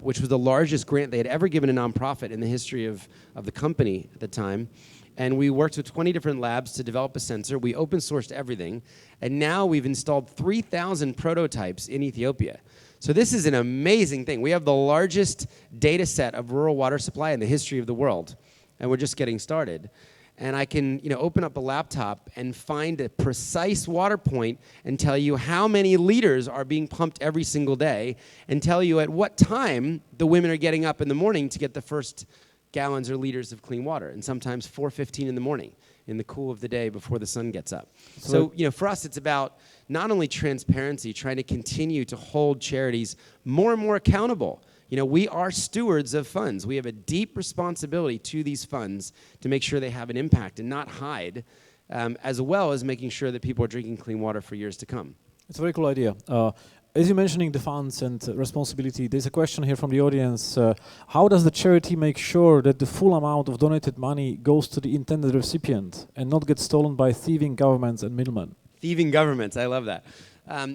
which was the largest grant they had ever given a nonprofit in the history of the company at the time. And we worked with 20 different labs to develop a sensor. We open sourced everything. And now we've installed 3,000 prototypes in Ethiopia. So this is an amazing thing. We have the largest data set of rural water supply in the history of the world. And we're just getting started. And I can open up a laptop and find a precise water point and tell you how many liters are being pumped every single day and tell you at what time the women are getting up in the morning to get the first gallons or liters of clean water, and sometimes 4:15 in the morning in the cool of the day before the sun gets up. So for us, it's about not only transparency, trying to continue to hold charities more and more accountable. We are stewards of funds. We have a deep responsibility to these funds to make sure they have an impact and not hide, as well as making sure that people are drinking clean water for years to come. It's a very cool idea. As you're mentioning the funds and responsibility, there's a question here from the audience. How does the charity make sure that the full amount of donated money goes to the intended recipient and not get stolen by thieving governments and middlemen? Thieving governments, I love that.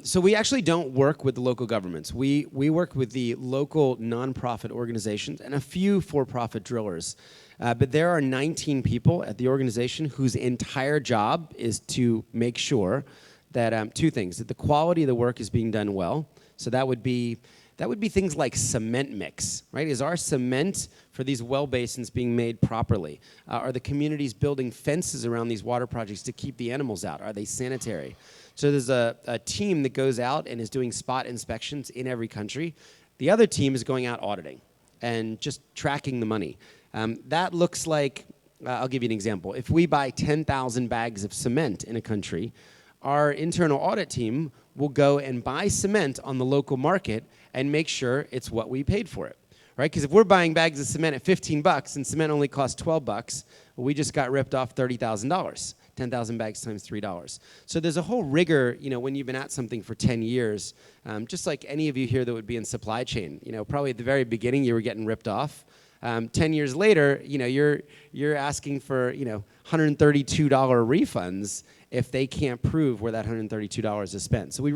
So we actually don't work with the local governments. We work with the local nonprofit organizations and a few for-profit drillers. But there are 19 people at the organization whose entire job is to make sure that two things: that the quality of the work is being done well. So that would be things like cement mix, right? Is our cement for these well basins being made properly? Are the communities building fences around these water projects to keep the animals out? Are they sanitary? So there's a team that goes out and is doing spot inspections in every country. The other team is going out auditing and just tracking the money. That looks like, I'll give you an example. If we buy 10,000 bags of cement in a country, our internal audit team will go and buy cement on the local market and make sure it's what we paid for it, right? Because if we're buying bags of cement at $15 and cement only costs $12, well, we just got ripped off $30,000. 10,000 bags times $3. So there's a whole rigor, when you've been at something for 10 years, just like any of you here that would be in supply chain. Probably at the very beginning you were getting ripped off. 10 years later, you're asking for, $132 refunds if they can't prove where that $132 is spent. So we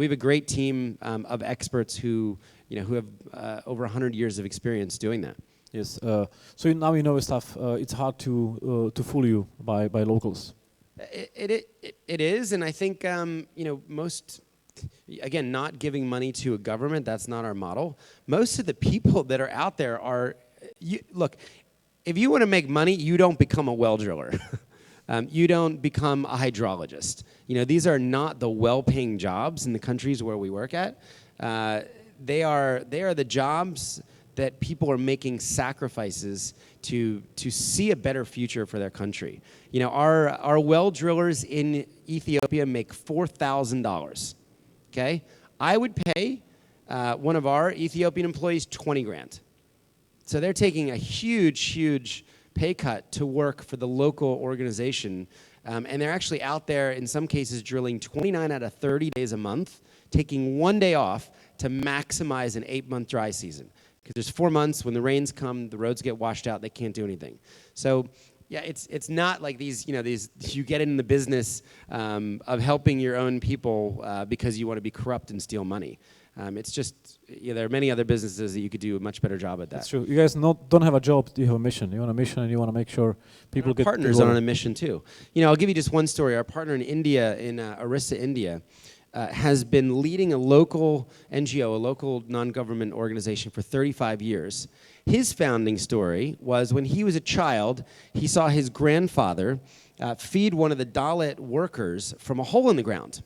have a great team of experts who have over 100 years of experience doing that. Yes. So now you know stuff. It's hard to fool you by locals. It is, and I think most. Again, not giving money to a government, that's not our model. Most of the people that are out there are, look, if you want to make money, you don't become a well driller. You don't become a hydrologist. These are not the well-paying jobs in the countries where we work at. They are the jobs that people are making sacrifices to see a better future for their country. Our well drillers in Ethiopia make $4,000. Okay, I would pay one of our Ethiopian employees 20 grand. So they're taking a huge pay cut to work for the local organization. And they're actually out there, in some cases, drilling 29 out of 30 days a month, taking one day off to maximize an 8-month dry season. Because there's 4 months, when the rains come, the roads get washed out, they can't do anything. So yeah, it's not like these you get in the business of helping your own people because you want to be corrupt and steal money. It's just, there are many other businesses that you could do a much better job at that. That's true. You guys don't have a job, you have a mission. You want a mission and you want to make sure people get partners are on a mission too. I'll give you just one story. Our partner in India, in Orissa, India, has been leading a local NGO, a local non-government organization for 35 years. His founding story was when he was a child, he saw his grandfather feed one of the Dalit workers from a hole in the ground.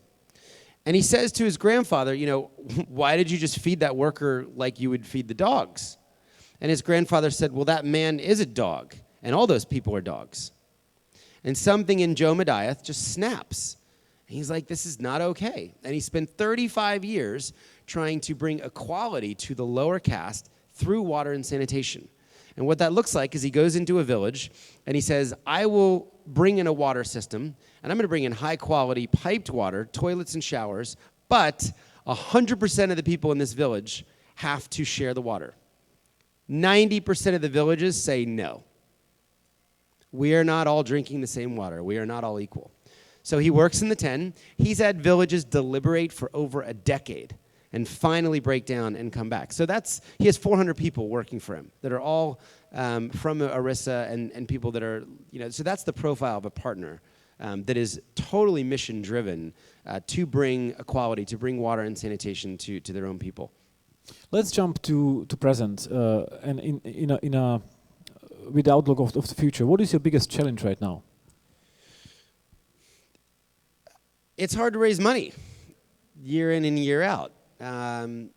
And he says to his grandfather, why did you just feed that worker like you would feed the dogs? And his grandfather said, well, that man is a dog, and all those people are dogs. And something in Joe Madiath just snaps. And he's like, this is not okay. And he spent 35 years trying to bring equality to the lower caste through water and sanitation. And what that looks like is he goes into a village and he says, I will bring in a water system, and I'm going to bring in high-quality piped water, toilets and showers, but 100% of the people in this village have to share the water. 90% of the villages say no. We are not all drinking the same water. We are not all equal. So he works in the 10. He's had villages deliberate for over a decade and finally break down and come back. So he has 400 people working for him that are all from Arissa and people that are, so that's the profile of a partner that is totally mission-driven to bring equality, to bring water and sanitation to their own people. Let's jump to present and with the outlook of the future. What is your biggest challenge right now? It's hard to raise money year in and year out.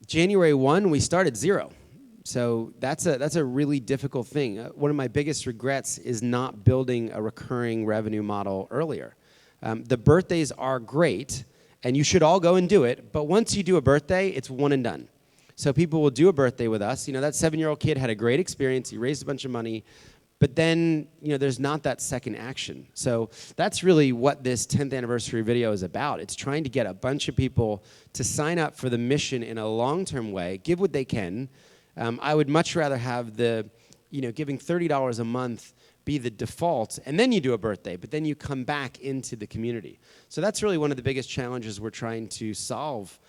January 1, we started zero. So that's a really difficult thing. One of my biggest regrets is not building a recurring revenue model earlier. The birthdays are great, and you should all go and do it, but once you do a birthday, it's one and done. So people will do a birthday with us. That 7-year-old kid had a great experience. He raised a bunch of money. But then, there's not that second action. So that's really what this 10th anniversary video is about. It's trying to get a bunch of people to sign up for the mission in a long-term way, give what they can. I would much rather have giving $30 a month be the default, and then you do a birthday, but then you come back into the community. So that's really one of the biggest challenges we're trying to solve.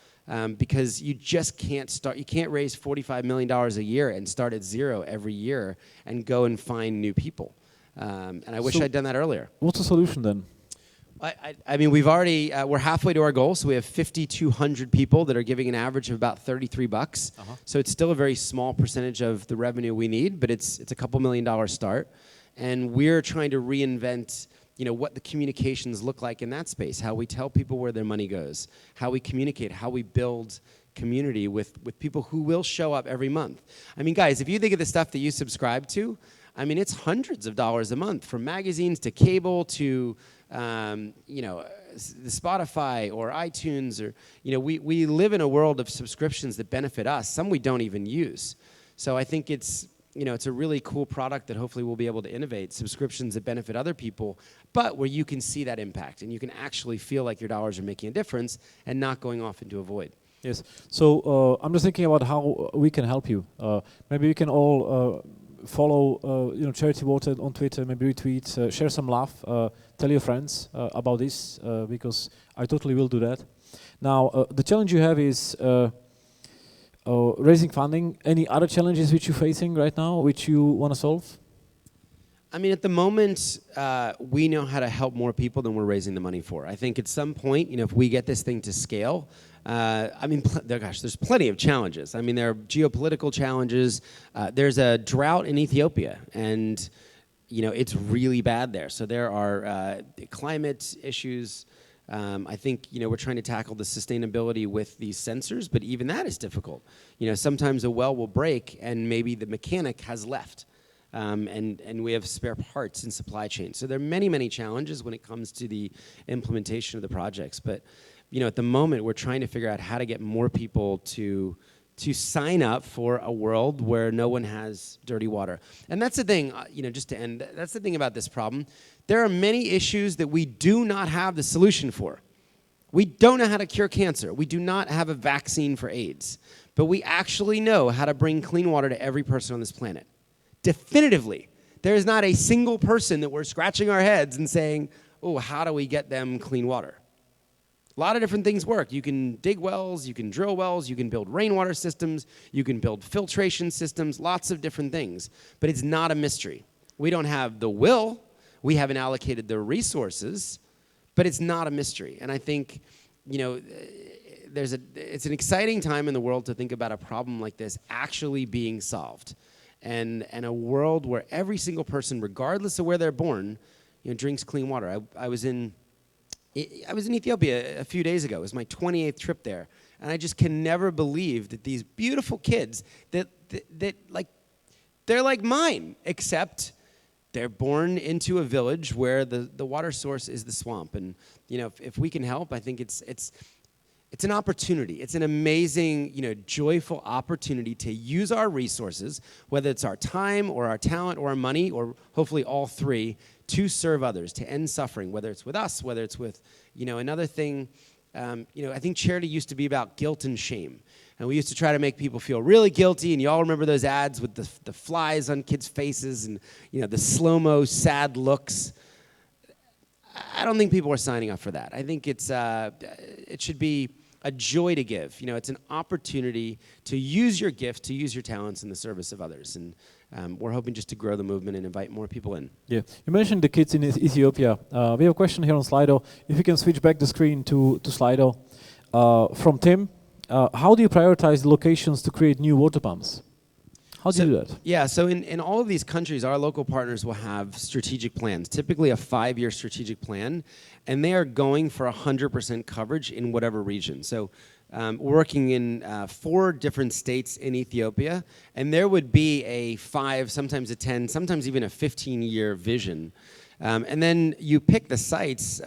Because you just can't start, you can't raise $45 million a year and start at zero every year and go and find new people. And I wish I'd done that earlier. What's the solution then? I mean, we're halfway to our goal, so we have 5,200 people that are giving an average of about $33. So it's still a very small percentage of the revenue we need, but it's a couple $1 million start. And we're trying to reinvent what the communications look like in that space, how we tell people where their money goes, how we communicate, how we build community with people who will show up every month. I mean, guys, if you think of the stuff that you subscribe to, I mean, it's hundreds of dollars a month, from magazines to cable to, the Spotify or iTunes, or, we live in a world of subscriptions that benefit us, some we don't even use. So I think it's a really cool product that hopefully we'll be able to innovate, subscriptions that benefit other people, but where you can see that impact and you can actually feel like your dollars are making a difference and not going off into a void. Yes. So I'm just thinking about how we can help you. Maybe we can all follow Charity Water on Twitter, maybe retweet, share some love, tell your friends about this, because I totally will do that. Now, the challenge you have is raising funding. Any other challenges which you're facing right now, which you want to solve? I mean, at the moment, we know how to help more people than we're raising the money for. I think at some point, if we get this thing to scale, there's plenty of challenges. I mean, there are geopolitical challenges. There's a drought in Ethiopia, and it's really bad there. So there are climate issues. I think we're trying to tackle the sustainability with these sensors, but even that is difficult. Sometimes a well will break, and maybe the mechanic has left. And we have spare parts in supply chain. So there are many, many challenges when it comes to the implementation of the projects. But at the moment, we're trying to figure out how to get more people to sign up for a world where no one has dirty water. And that's the thing, just to end, that's the thing about this problem. There are many issues that we do not have the solution for. We don't know how to cure cancer. We do not have a vaccine for AIDS. But we actually know how to bring clean water to every person on this planet. Definitively, there is not a single person that we're scratching our heads and saying, oh, how do we get them clean water? A lot of different things work. You can dig wells, you can drill wells, you can build rainwater systems, you can build filtration systems, lots of different things. But it's not a mystery. We don't have the will, we haven't allocated the resources, but it's not a mystery. And I think, it's an exciting time in the world to think about a problem like this actually being solved. And a world where every single person, regardless of where they're born, drinks clean water. I was in Ethiopia a few days ago. It was my 28th trip there, and I just can never believe that these beautiful kids that they're like mine, except they're born into a village where the water source is the swamp. And if we can help, I think it's an opportunity. It's an amazing, joyful opportunity to use our resources, whether it's our time or our talent or our money, or hopefully all three, to serve others, to end suffering, whether it's with us, whether it's with, another thing. I think charity used to be about guilt and shame. And we used to try to make people feel really guilty, and you all remember those ads with the flies on kids' faces and the slow-mo sad looks. I don't think people are signing up for that. I think it should be a joy to give. It's an opportunity to use your gift, to use your talents in the service of others. And we're hoping just to grow the movement and invite more people in. Yeah, you mentioned the kids in Ethiopia. We have a question here on Slido. If you can switch back the screen to Slido. From Tim. How do you prioritize locations to create new water pumps? How do you do that? Yeah, so in all of these countries, our local partners will have strategic plans, typically a 5-year strategic plan, and they are going for 100% coverage in whatever region. So we're working in 4 different states in Ethiopia, and there would be a 5, sometimes a 10, sometimes even a 15-year vision. And then you pick the sites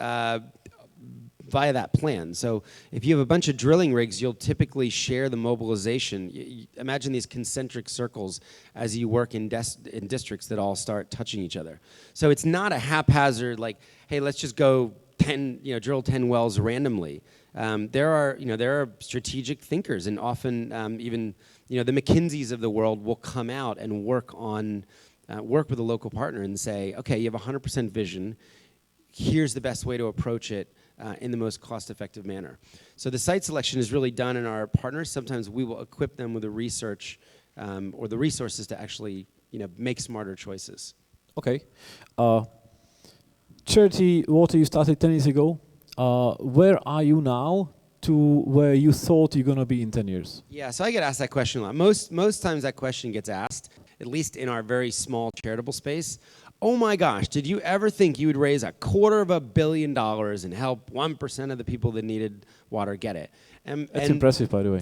via that plan. So if you have a bunch of drilling rigs, you'll typically share the mobilization. Imagine these concentric circles as you work in districts that all start touching each other. So it's not a haphazard, like, hey, let's just go drill 10 wells randomly. There are strategic thinkers, and often even the McKinseys of the world will come out and work with a local partner and say, okay, you have 100% vision. Here's the best way to approach it in the most cost-effective manner. So the site selection is really done in our partners. Sometimes we will equip them with the research or the resources to actually make smarter choices. Okay. Charity Water, you started 10 years ago. Where are you now to where you thought you're going to be in 10 years? Yeah, so I get asked that question a lot. Most times that question gets asked, at least in our very small charitable space. Oh my gosh, did you ever think you would raise $250 million and help 1% of the people that needed water get it? That's impressive, by the way.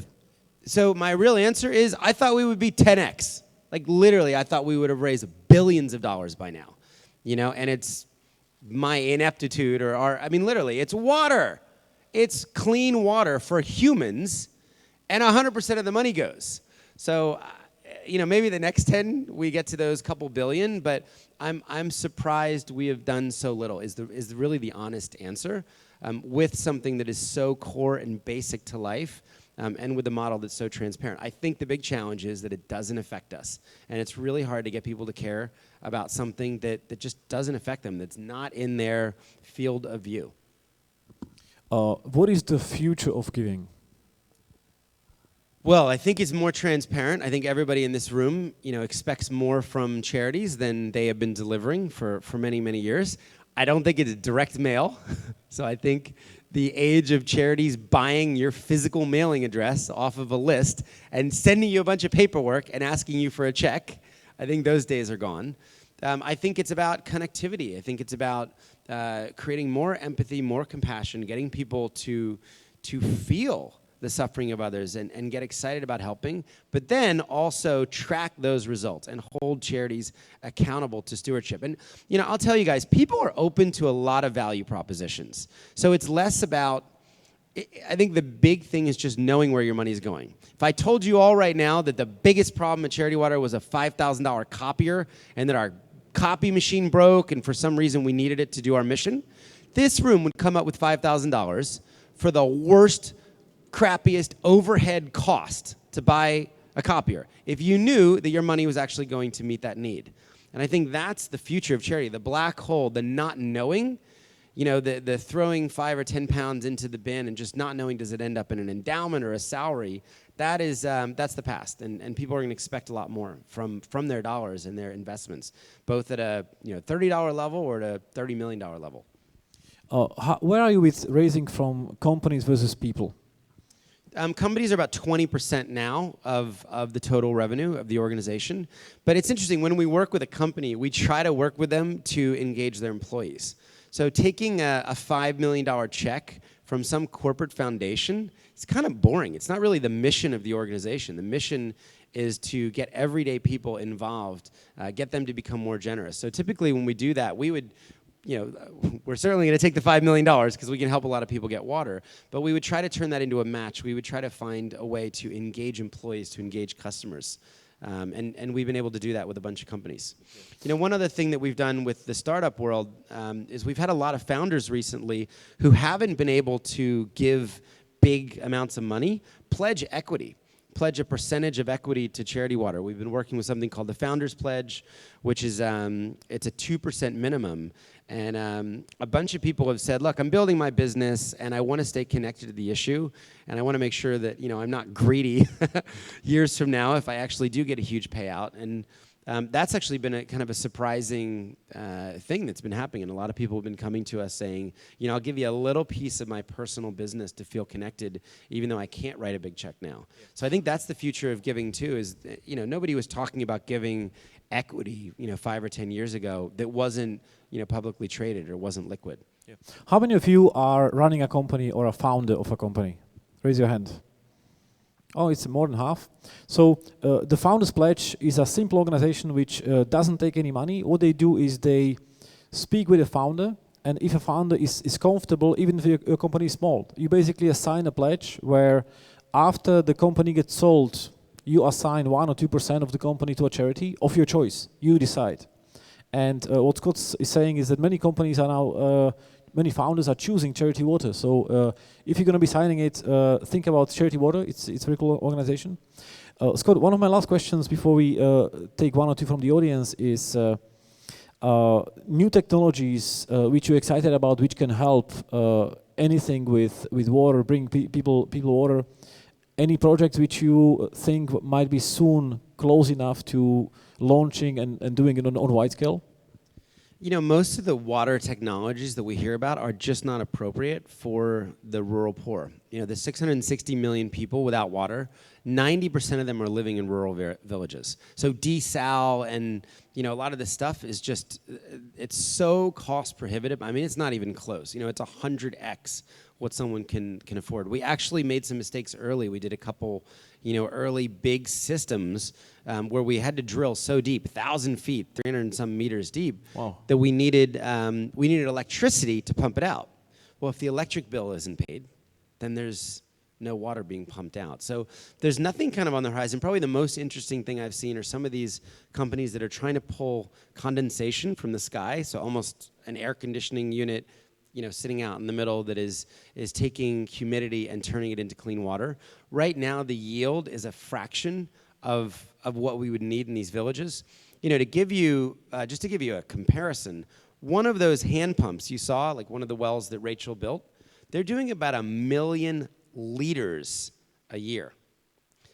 So my real answer is I thought we would be 10x. Like literally, I thought we would have raised billions of dollars by now. And it's my ineptitude literally, it's water. It's clean water for humans, and 100% of the money goes. So, maybe the next 10 we get to those couple billion, but I'm surprised we have done so little. Is really the honest answer with something that is so core and basic to life, and with a model that's so transparent. I think the big challenge is that it doesn't affect us, and it's really hard to get people to care about something that just doesn't affect them, that's not in their field of view. What is the future of giving? Well, I think it's more transparent. I think everybody in this room, expects more from charities than they have been delivering for many, many years. I don't think it's direct mail. So I think the age of charities buying your physical mailing address off of a list and sending you a bunch of paperwork and asking you for a check, I think those days are gone. I think it's about connectivity. I think it's about creating more empathy, more compassion, getting people to feel the suffering of others and get excited about helping, but then also track those results and hold charities accountable to stewardship. And, I'll tell you guys, people are open to a lot of value propositions. So it's less about, I think the big thing is just knowing where your money is going. If I told you all right now that the biggest problem at Charity Water was a $5,000 copier and that our copy machine broke and for some reason we needed it to do our mission, this room would come up with $5,000 for the worst, crappiest overhead cost to buy a copier if you knew that your money was actually going to meet that need. And I think that's the future of charity, the black hole, the not knowing, the throwing 5 or 10 pounds into the bin and just not knowing does it end up in an endowment or a salary. That's the past, and people are going to expect a lot more from their dollars and their investments, both at a $30 level or at a $30 million level. Where are you with raising from companies versus people? Companies are about 20% now of the total revenue of the organization. But it's interesting, when we work with a company, we try to work with them to engage their employees. So taking a $5 million check from some corporate foundation, it's kind of boring. It's not really the mission of the organization. The mission is to get everyday people involved, get them to become more generous. So typically when we do that, we would, we're certainly going to take the $5 million because we can help a lot of people get water, but we would try to turn that into a match. We would try to find a way to engage employees, to engage customers. And we've been able to do that with a bunch of companies. You know, one other thing that we've done with the startup world is we've had a lot of founders recently who haven't been able to give big amounts of money, pledge equity. Pledge a percentage of equity to Charity Water. We've been working with something called the Founders Pledge, which is it's a 2% minimum. And a bunch of people have said, look, I'm building my business and I want to stay connected to the issue, and I want to make sure that, you know, I'm not greedy years from now if I actually do get a huge payout. And that's actually been a kind of a surprising thing that's been happening. And a lot of people have been coming to us saying, you know, I'll give you a little piece of my personal business to feel connected, even though I can't write a big check now. So I think that's the future of giving too, is, you know, nobody was talking about giving equity, you know, 5 or 10 years ago that wasn't, you know, publicly traded or wasn't liquid. Yeah. How many of you are running a company or a founder of a company? Raise your hand. Oh, it's more than half. So the Founders Pledge is a simple organization which doesn't take any money. What they do is they speak with a founder, and if a founder is comfortable, even if your company is small, you basically assign a pledge where after the company gets sold, you assign 1 or 2% of the company to a charity of your choice. You decide. And what Scott is saying is that many companies are now many founders are choosing Charity Water. So if you're going to be signing it, think about Charity Water. It's a very cool organization. Scott, one of my last questions before we take 1 or 2 from the audience is new technologies which you're excited about, which can help anything with water, bring people water. Any projects which you think might be soon close enough to launching and doing it on a wide scale? You know, most of the water technologies that we hear about are just not appropriate for the rural poor. You know, the 660 million people without water, 90% of them are living in rural villages. So desal and, you know, a lot of this stuff is just, it's so cost prohibitive. I mean, it's not even close. You know, it's 100x what someone can afford. We actually made some mistakes early. We did a couple, you know, early big systems where we had to drill so deep, 1,000 feet, 300 and some meters deep, wow, that we needed electricity to pump it out. Well, if the electric bill isn't paid, then there's no water being pumped out. So there's nothing kind of on the horizon. Probably the most interesting thing I've seen are some of these companies that are trying to pull condensation from the sky, so almost an air conditioning unit, you know, sitting out in the middle that is taking humidity and turning it into clean water. Right now, the yield is a fraction of what we would need in these villages. You know, to give you, just to give you a comparison, one of those hand pumps you saw, like one of the wells that Rachel built, they're doing about 1 million liters a year.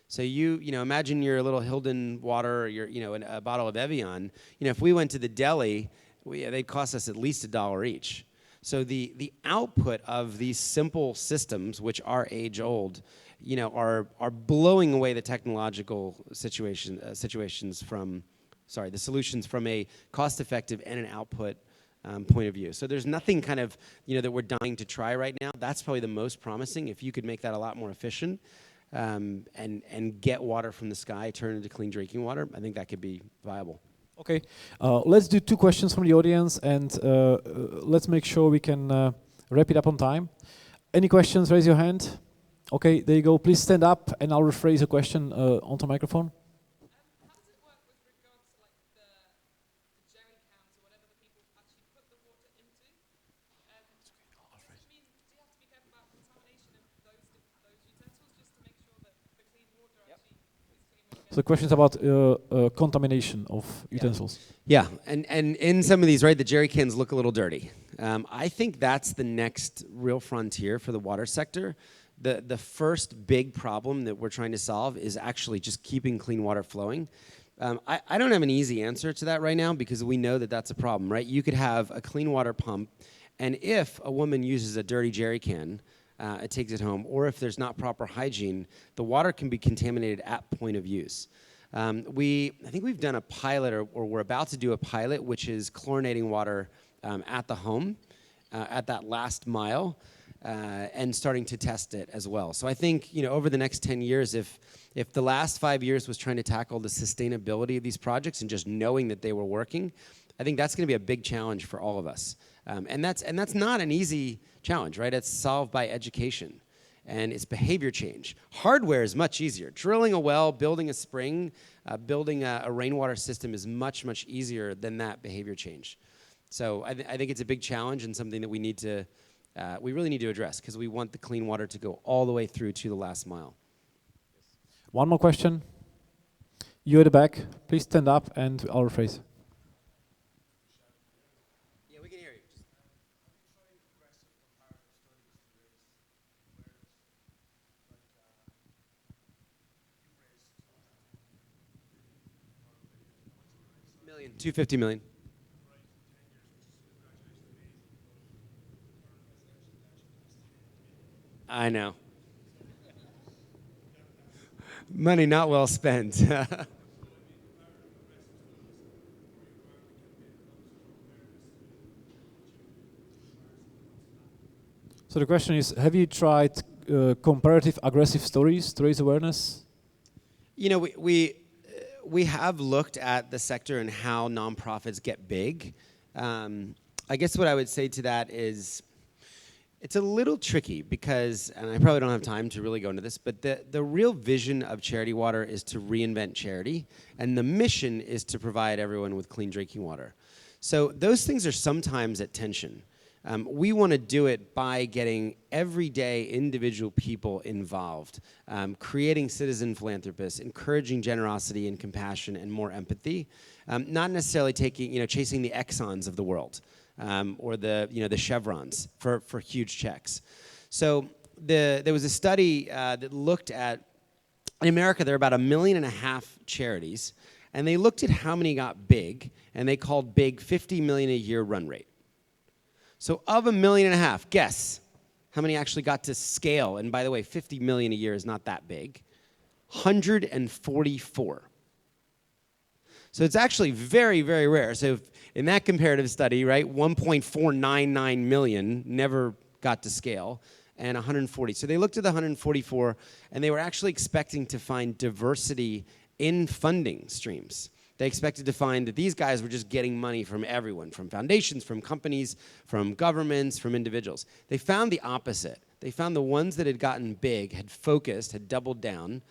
So you know, imagine your little Hilden water, or your, you know, a bottle of Evian. You know, if we went to the deli, they'd cost us at least $1 each. So the output of these simple systems, which are age old, you know, are blowing away the technological solutions from a cost-effective and an output point of view. So there's nothing kind of, you know, that we're dying to try right now. That's probably the most promising. If you could make that a lot more efficient and get water from the sky, turn it into clean drinking water, I think that could be viable. Okay, let's do 2 questions from the audience, and let's make sure we can wrap it up on time. Any questions? Raise your hand. Okay, there you go. Please stand up, and I'll rephrase a question onto microphone. So the question is about contamination of utensils. Yeah, and in some of these, right, the jerry cans look a little dirty. I think that's the next real frontier for the water sector. The first big problem that we're trying to solve is actually just keeping clean water flowing. I don't have an easy answer to that right now because we know that that's a problem, right? You could have a clean water pump, and if a woman uses a dirty jerry can, it takes it home, or if there's not proper hygiene, the water can be contaminated at point of use. I think we've done a pilot, or we're about to do a pilot, which is chlorinating water at the home, at that last mile, and starting to test it as well. So I think, you know, over the next 10 years, if the last 5 years was trying to tackle the sustainability of these projects and just knowing that they were working, I think that's going to be a big challenge for all of us. And that's not an easy challenge, right? It's solved by education. and it's behavior change. Hardware is much easier. Drilling a well, building a spring, building a rainwater system is much, much easier than that behavior change. So I think it's a big challenge and something that we need to, we really need to address, because we want the clean water to go all the way through to the last mile. One more question. You at the back, please stand up and I'll rephrase. Yeah, we can hear you. $250 million. I know. Money not well spent. So the question is, have you tried comparative aggressive stories to raise awareness? You know, we have looked at the sector and how nonprofits get big. I guess what I would say to that is, it's a little tricky because, and I probably don't have time to really go into this, but the real vision of Charity Water is to reinvent charity, and the mission is to provide everyone with clean drinking water. So those things are sometimes at tension. We want to do it by getting everyday individual people involved, creating citizen philanthropists, encouraging generosity and compassion and more empathy, not necessarily chasing the Exxons of the world. Or the chevrons for huge checks. So there was a study that looked at, in America there are about 1.5 million charities, and they looked at how many got big, and they called big 50 million a year run rate. So of 1.5 million, guess how many actually got to scale? And by the way, 50 million a year is not that big. 144. So it's actually very, very rare. So in that comparative study, right, 1.499 million never got to scale, and 140. So they looked at the 144, and they were actually expecting to find diversity in funding streams. They expected to find that these guys were just getting money from everyone, from foundations, from companies, from governments, from individuals. They found the opposite. They found the ones that had gotten big, had focused, had doubled down,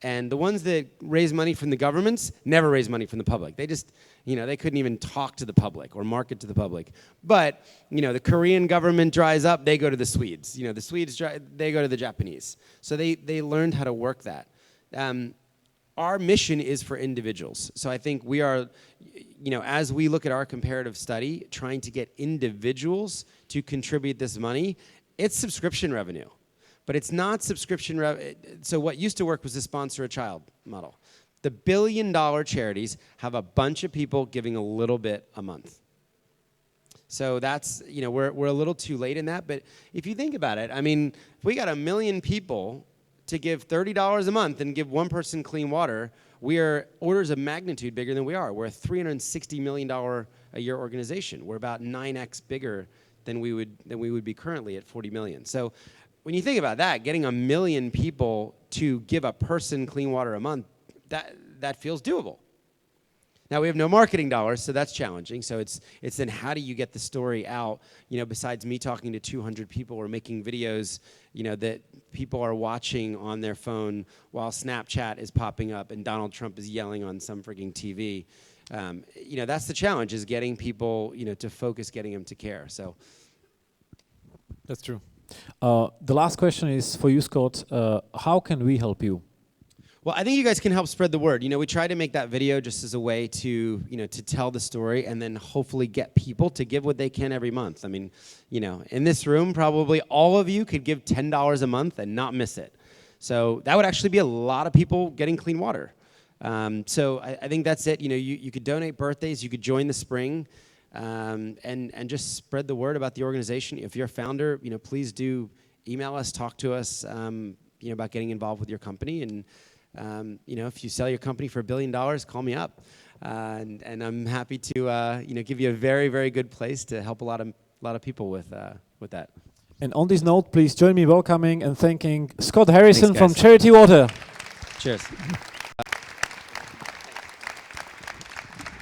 and the ones that raised money from the governments never raised money from the public. They just, they couldn't even talk to the public or market to the public. But, the Korean government dries up, they go to the Swedes. The Swedes, they go to the Japanese. So they learned how to work that. Our mission is for individuals. So I think we are, as we look at our comparative study, trying to get individuals to contribute this money, it's subscription revenue. But it's not subscription revenue. So what used to work was the sponsor a child model. The billion-dollar charities have a bunch of people giving a little bit a month. So that's, we're a little too late in that. But if you think about it, if we got 1 million people to give $30 a month and give one person clean water, we are orders of magnitude bigger than we are. We're a $360 million a year organization. We're about 9x bigger than we would be currently at 40 million. So when you think about that, getting 1 million people to give a person clean water a month, that feels doable. Now we have no marketing dollars, so that's challenging. So it's then how do you get the story out? Besides me talking to 200 people or making videos, that people are watching on their phone while Snapchat is popping up and Donald Trump is yelling on some freaking TV. That's the challenge: is getting people, to focus, getting them to care. So that's true. The last question is for you, Scott. How can we help you? Well, I think you guys can help spread the word. We tried to make that video just as a way to, to tell the story and then hopefully get people to give what they can every month. In this room, probably all of you could give $10 a month and not miss it. So that would actually be a lot of people getting clean water. So I think that's it. You could donate birthdays, you could join the spring, and just spread the word about the organization. If you're a founder, please do email us, talk to us, about getting involved with your company. And if you sell your company for $1 billion, call me up, and I'm happy to give you a very, very good place to help a lot of people with that. And on this note, please join me welcoming and thanking Scott Harrison Thanks, from Charity Water. Cheers.